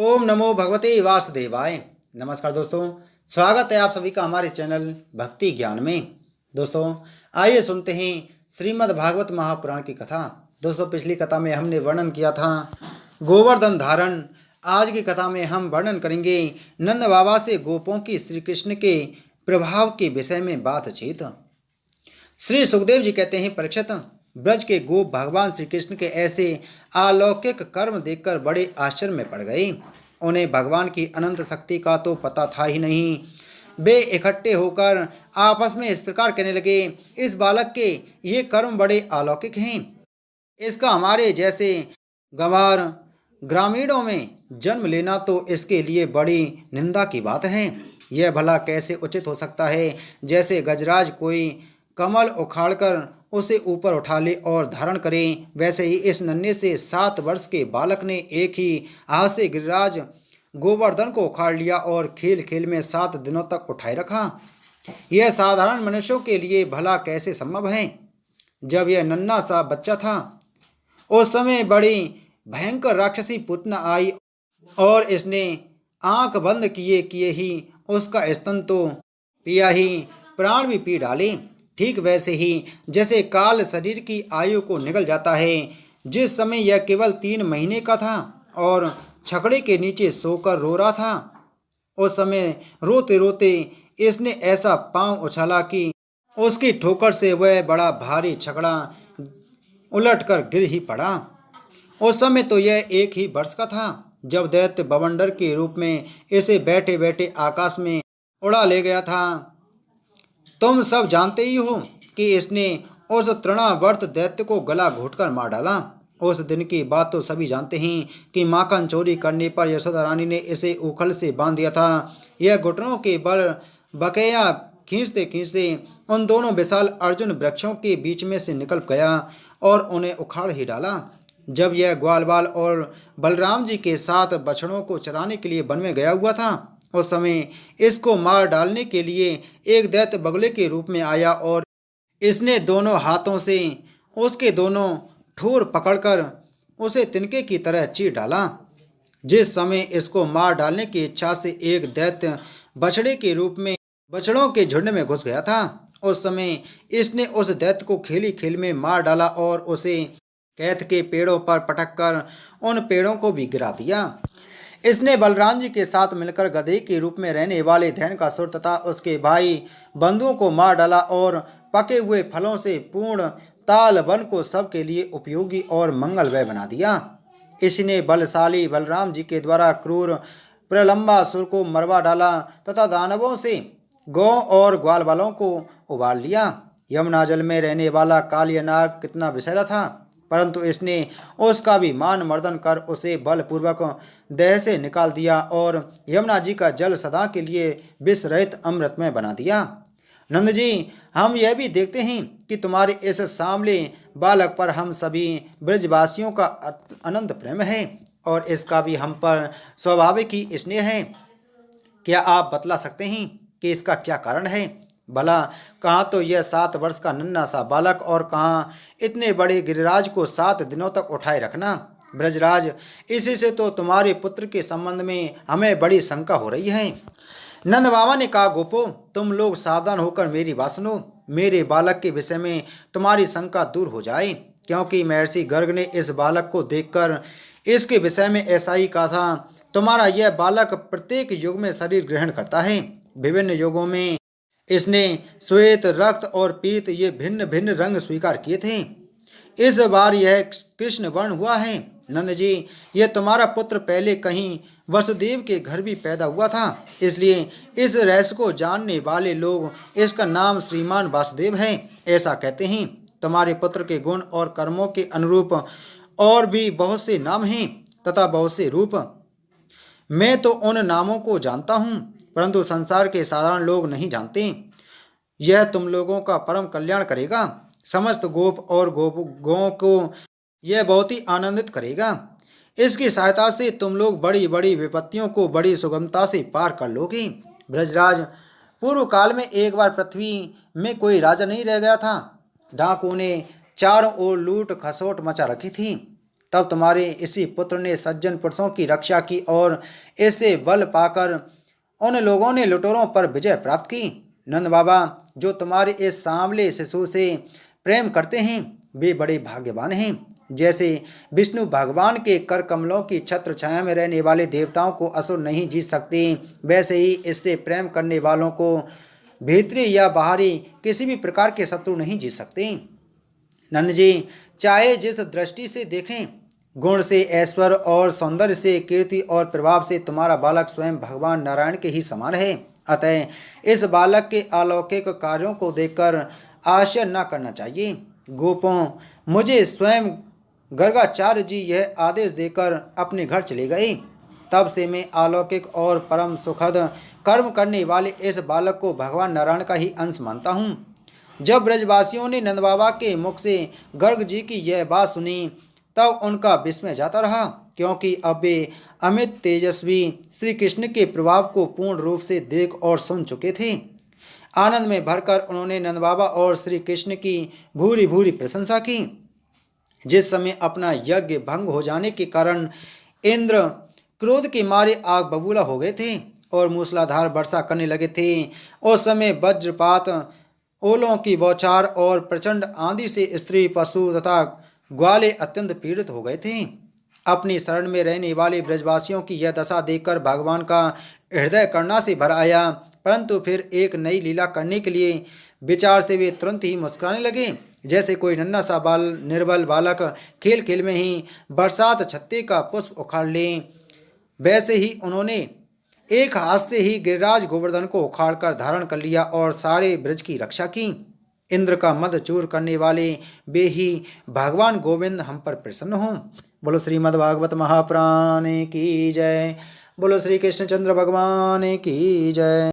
ओम नमो भगवते वासुदेवाय। नमस्कार दोस्तों, स्वागत है आप सभी का हमारे चैनल भक्ति ज्ञान में। दोस्तों आइए सुनते हैं श्रीमद् भागवत महापुराण की कथा। दोस्तों पिछली कथा में हमने वर्णन किया था गोवर्धन धारण। आज की कथा में हम वर्णन करेंगे नंद बाबा से गोपों की श्री कृष्ण के प्रभाव के विषय में बातचीत। श्री सुखदेव जी कहते हैं, परीक्षित, ब्रज के गोप भगवान श्री कृष्ण के ऐसे अलौकिक कर्म देखकर बड़े आश्चर्य में पड़ गए। उन्हें भगवान की अनंत शक्ति का तो पता था ही नहीं। वे इकट्ठे होकर आपस में इस प्रकार कहने लगे, इस बालक के ये कर्म बड़े अलौकिक हैं। इसका हमारे जैसे गंवार ग्रामीणों में जन्म लेना तो इसके लिए बड़ी निंदा की बात है। यह भला कैसे उचित हो सकता है, जैसे गजराज कोई कमल उखाड़कर उसे ऊपर उठा ले और धारण करे, वैसे ही इस नन्हे से 7 वर्ष के बालक ने एक ही हाथ से गिरिराज गोवर्धन को उखाड़ लिया और खेल खेल में 7 दिनों तक उठाए रखा। यह साधारण मनुष्यों के लिए भला कैसे संभव है। जब यह नन्हा सा बच्चा था उस समय बड़ी भयंकर राक्षसी पुतना आई और इसने आंख बंद किए किए ही उसका स्तन तो पिया ही प्राण भी पी डाले। ठीक वैसे ही जैसे काल शरीर की आयु को निगल जाता है। जिस समय यह केवल 3 महीने का था और छकड़े के नीचे सोकर रो रहा था, उस समय रोते रोते इसने ऐसा पांव उछाला कि उसकी ठोकर से वह बड़ा भारी छकड़ा उलटकर गिर ही पड़ा। उस समय तो यह 1 ही वर्ष का था जब दैत्य बवंडर के रूप में इसे बैठे बैठे आकाश में उड़ा ले गया था। तुम सब जानते ही हो कि इसने उस तृणावर्त दैत्य को गला घोटकर मार डाला। उस दिन की बात तो सभी जानते हैं कि माखन चोरी करने पर यशोदा रानी ने इसे उखल से बांध दिया था। यह घुटनों के बल बकैया खींचते खींचते उन दोनों विशाल अर्जुन वृक्षों के बीच में से निकल गया और उन्हें उखाड़ ही डाला। जब यह ग्वाल बाल और बलराम जी के साथ बछड़ों को चराने के लिए वन में गया हुआ था, उस समय इसको मार डालने के लिए एक दैत्य बगुले के रूप में आया और इसने दोनों हाथों से उसके दोनों ठोर पकड़कर उसे तिनके की तरह चीर डाला। जिस समय इसको मार डालने की इच्छा से एक दैत्य बछड़े के रूप में बछड़ों के झुंड में घुस गया था, उस समय इसने उस दैत्य को खेली खेल में मार डाला और उसे कैथ के पेड़ों पर पटक कर उन पेड़ों को भी गिरा दिया। इसने बलराम जी के साथ मिलकर गधे के रूप में रहने वाले धैनकासुर तथा उसके भाई बंधुओं को मार डाला और पके हुए फलों से पूर्ण ताल वन को सबके लिए उपयोगी और मंगलमय बना दिया। इसने बलशाली बलराम जी के द्वारा क्रूर प्रलंबासुर को मरवा डाला तथा दानवों से गौ और ग्वाल बालों को उबाल लिया। यमुना जल में रहने वाला कालिया नाग कितना विषैला था, परंतु इसने उसका भी मान मर्दन कर उसे बलपूर्वक देह से निकाल दिया और यमुना जी का जल सदा के लिए विष रहित अमृतमय बना दिया। नंद जी, हम यह भी देखते हैं कि तुम्हारे इस सांवले बालक पर हम सभी ब्रजवासियों का अनंत प्रेम है और इसका भी हम पर स्वाभाविक ही स्नेह है। क्या आप बतला सकते हैं कि इसका क्या कारण है? भला कहाँ तो यह 7 वर्ष का नन्हा सा बालक और कहाँ इतने बड़े गिरिराज को 7 दिनों तक उठाए रखना। ब्रजराज, इसी से तो तुम्हारे पुत्र के संबंध में हमें बड़ी शंका हो रही है। नंद बाबा ने कहा, गोपो, तुम लोग सावधान होकर मेरी बात सुनो। मेरे बालक के विषय में तुम्हारी शंका दूर हो जाए, क्योंकि महर्षि गर्ग ने इस बालक को देखकर इसके विषय में ऐसा ही कहा था। तुम्हारा यह बालक प्रत्येक युग में शरीर ग्रहण करता है। विभिन्न युगों में इसने श्वेत, रक्त और पीत ये भिन्न भिन्न रंग स्वीकार किए थे। इस बार यह कृष्ण वर्ण हुआ है। नंद जी, यह तुम्हारा पुत्र पहले कहीं वसुदेव के घर भी पैदा हुआ था, इसलिए इस रहस्य को जानने वाले लोग इसका नाम श्रीमान वासुदेव है ऐसा कहते हैं। तुम्हारे पुत्र के गुण और कर्मों के अनुरूप और भी बहुत से नाम हैं तथा बहुत से रूप। मैं तो उन नामों को जानता हूँ, परंतु संसार के साधारण लोग नहीं जानते। यह तुम लोगों का परम कल्याण करेगा। समस्त गोप और गौओं को यह बहुत ही आनंदित करेगा। इसकी सहायता से तुम लोग बड़ी बड़ी विपत्तियों को बड़ी सुगमता से पार कर लोगे। ब्रजराज, पूर्व काल में एक बार पृथ्वी में कोई राजा नहीं रह गया था। डाकुओं ने चारों ओर लूट खसोट मचा रखी थी। तब तुम्हारे इसी पुत्र ने सज्जन पुरुषों की रक्षा की और ऐसे बल पाकर उन लोगों ने लुटेरों पर विजय प्राप्त की। नंद बाबा, जो तुम्हारे इस सांवले शिशु से प्रेम करते हैं वे बड़े भाग्यवान हैं। जैसे विष्णु भगवान के कर कमलों की छत्र छाया में रहने वाले देवताओं को असुर नहीं जीत सकते, वैसे ही इससे प्रेम करने वालों को भीतरी या बाहरी किसी भी प्रकार के शत्रु नहीं जीत सकते। नंद जी, चाहे जिस दृष्टि से देखें, गुण से, ऐश्वर्य और सौंदर्य से, कीर्ति और प्रभाव से तुम्हारा बालक स्वयं भगवान नारायण के ही समान है। अतः इस बालक के अलौकिक कार्यों को देखकर आश्चर्य न करना चाहिए। गोपों, मुझे स्वयं गर्गाचार्य जी यह आदेश देकर अपने घर चले गए। तब से मैं अलौकिक और परम सुखद कर्म करने वाले इस बालक को भगवान नारायण का ही अंश मानता हूँ। जब ब्रजवासियों ने नंद बाबा के मुख से गर्ग जी की यह बात सुनी तब उनका विस्मय जाता रहा, क्योंकि अब वे अमित तेजस्वी श्री कृष्ण के प्रभाव को पूर्ण रूप से देख और सुन चुके थे। आनंद में भरकर उन्होंने नंद बाबा और श्री कृष्ण की भूरी भूरी प्रशंसा की। जिस समय अपना यज्ञ भंग हो जाने के कारण इंद्र क्रोध के मारे आग बबूला हो गए थे और मूसलाधार वर्षा करने लगे थे, उस समय वज्रपात, ओलों की बौछार और प्रचंड आंधी से स्त्री, पशु तथा ग्वाले अत्यंत पीड़ित हो गए थे। अपनी शरण में रहने वाले ब्रजवासियों की यह दशा देखकर भगवान का हृदय करुणा से भर आया, परंतु फिर एक नई लीला करने के लिए विचार से वे तुरंत ही मुस्कुराने लगे। जैसे कोई नन्हा सा निर्बल बालक खेल खेल में ही बरसात छत्ते का पुष्प उखाड़ ले, वैसे ही उन्होंने एक हाथ से ही गिरिराज गोवर्धन को उखाड़कर धारण कर लिया और सारे ब्रज की रक्षा की। इंद्र का मद चूर करने वाले वे ही भगवान गोविंद हम पर प्रसन्न हों। बोलो श्रीमद् भागवत महापुराण की जय। बोलो श्री कृष्णचंद्र भगवान की जय।